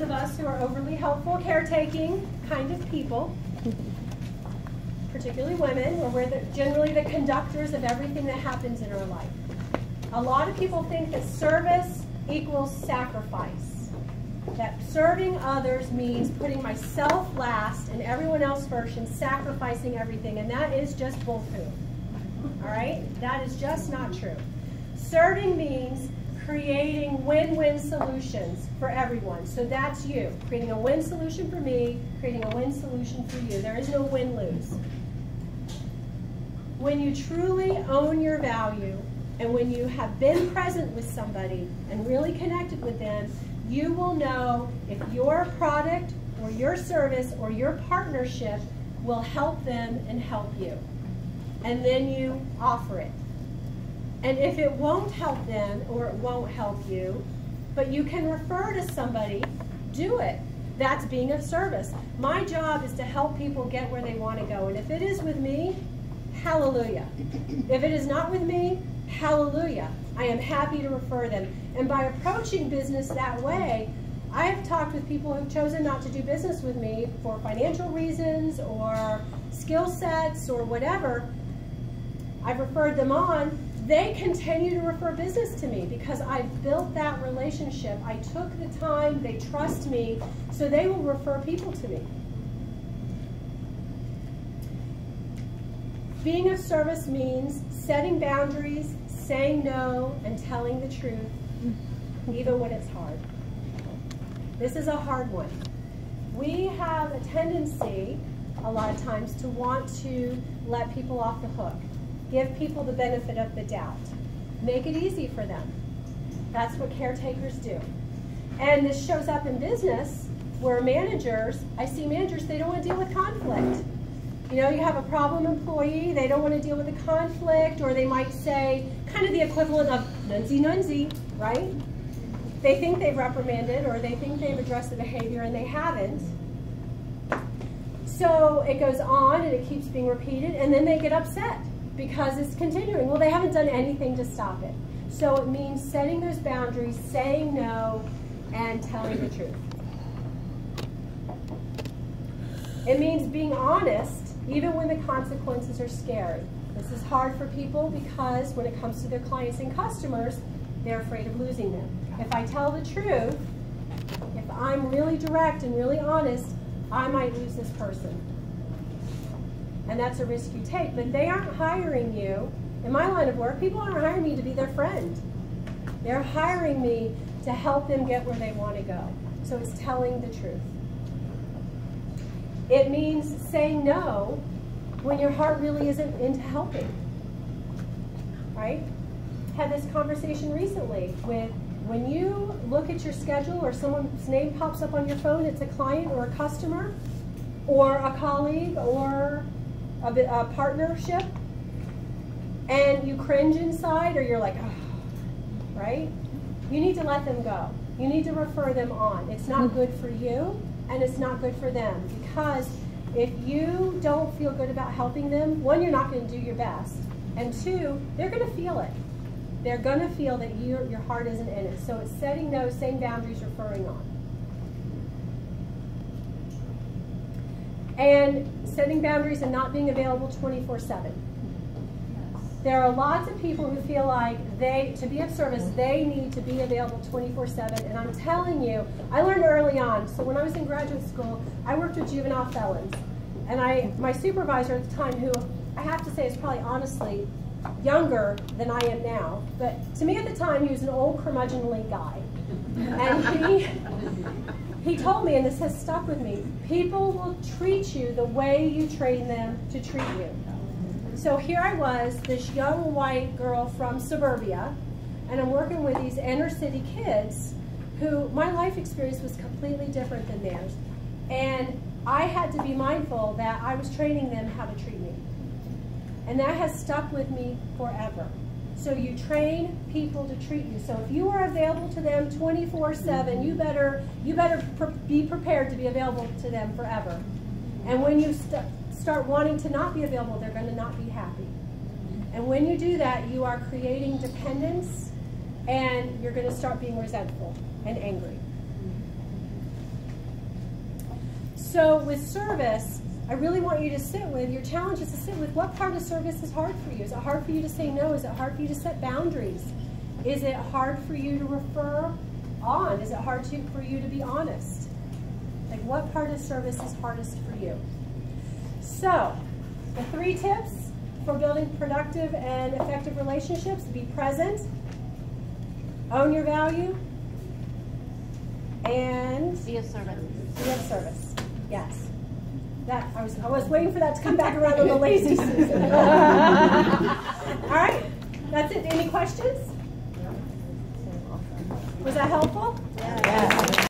of us who are overly helpful, caretaking kind of people, particularly women, or we're generally the conductors of everything that happens in our life. A lot of people think that service equals sacrifice. That serving others means putting myself last and everyone else first and sacrificing everything, and that is just bullpoo. All right? That is just not true. Serving means creating win-win solutions for everyone. So that's you. Creating a win solution for me, creating a win solution for you. There is no win-lose. When you truly own your value, and when you have been present with somebody and really connected with them, you will know if your product or your service or your partnership will help them and help you. And then you offer it. And if it won't help them or it won't help you, but you can refer to somebody, do it. That's being of service. My job is to help people get where they want to go. And if it is with me, hallelujah. If it is not with me, hallelujah. I am happy to refer them. And by approaching business that way, I have talked with people who've chosen not to do business with me for financial reasons or skill sets or whatever. I've referred them on. They continue to refer business to me because I've built that relationship. I took the time, they trust me, so they will refer people to me. Being of service means setting boundaries, saying no, and telling the truth, even when it's hard. This is a hard one. We have a tendency, a lot of times, to want to let people off the hook. Give people the benefit of the doubt. Make it easy for them. That's what caretakers do. And this shows up in business where managers, I see managers, they don't want to deal with conflict. You know, you have a problem employee, they don't want to deal with the conflict, or they might say kind of the equivalent of nunzy, right? They think they've reprimanded or they think they've addressed the behavior and they haven't. So it goes on and it keeps being repeated, and then they get upset because it's continuing. Well, they haven't done anything to stop it. So it means setting those boundaries, saying no, and telling the truth. It means being honest, even when the consequences are scary. This is hard for people because when it comes to their clients and customers, they're afraid of losing them. If I tell the truth, if I'm really direct and really honest, I might lose this person. And that's a risk you take. But they aren't hiring you. In my line of work, people aren't hiring me to be their friend. They're hiring me to help them get where they want to go. So it's telling the truth. It means saying no when your heart really isn't into helping. Right? Had this conversation recently with when you look at your schedule or someone's name pops up on your phone, it's a client or a customer or a colleague or a partnership, and you cringe inside or you're like, oh, right? You need to let them go. You need to refer them on. It's not good for you and it's not good for them, because if you don't feel good about helping them, one, you're not going to do your best, and two, they're going to feel it. They're going to feel that your heart isn't in it. So it's setting no, saying boundaries, referring on. And setting boundaries and not being available 24/7. There are lots of people who feel like to be of service, they need to be available 24/7. And I'm telling you, I learned early on. So when I was in graduate school, I worked with juvenile felons. And my supervisor at the time, who I have to say is probably honestly younger than I am now, but to me at the time, he was an old curmudgeonly guy. And he told me, and this has stuck with me, people will treat you the way you train them to treat you. So here I was, this young white girl from suburbia, and I'm working with these inner city kids who my life experience was completely different than theirs. And I had to be mindful that I was training them how to treat me. And that has stuck with me forever. So you train people to treat you. So if you are available to them 24/7, you better be prepared to be available to them forever. And when you start wanting to not be available, they're going to not be happy. And when you do that, you are creating dependence, and you're going to start being resentful and angry. So with service, I really want you to sit with, your challenge is to sit with what part of service is hard for you. Is it hard for you to say no? Is it hard for you to set boundaries? Is it hard for you to refer on? Is it hard for you to be honest? Like, what part of service is hardest for you? So, the 3 tips for building productive and effective relationships: be present, own your value, and be of service. Be of service. Yes. That I was waiting for that to come back around on the lazy Susan. All right. That's it. Any questions? Was that helpful? Yes.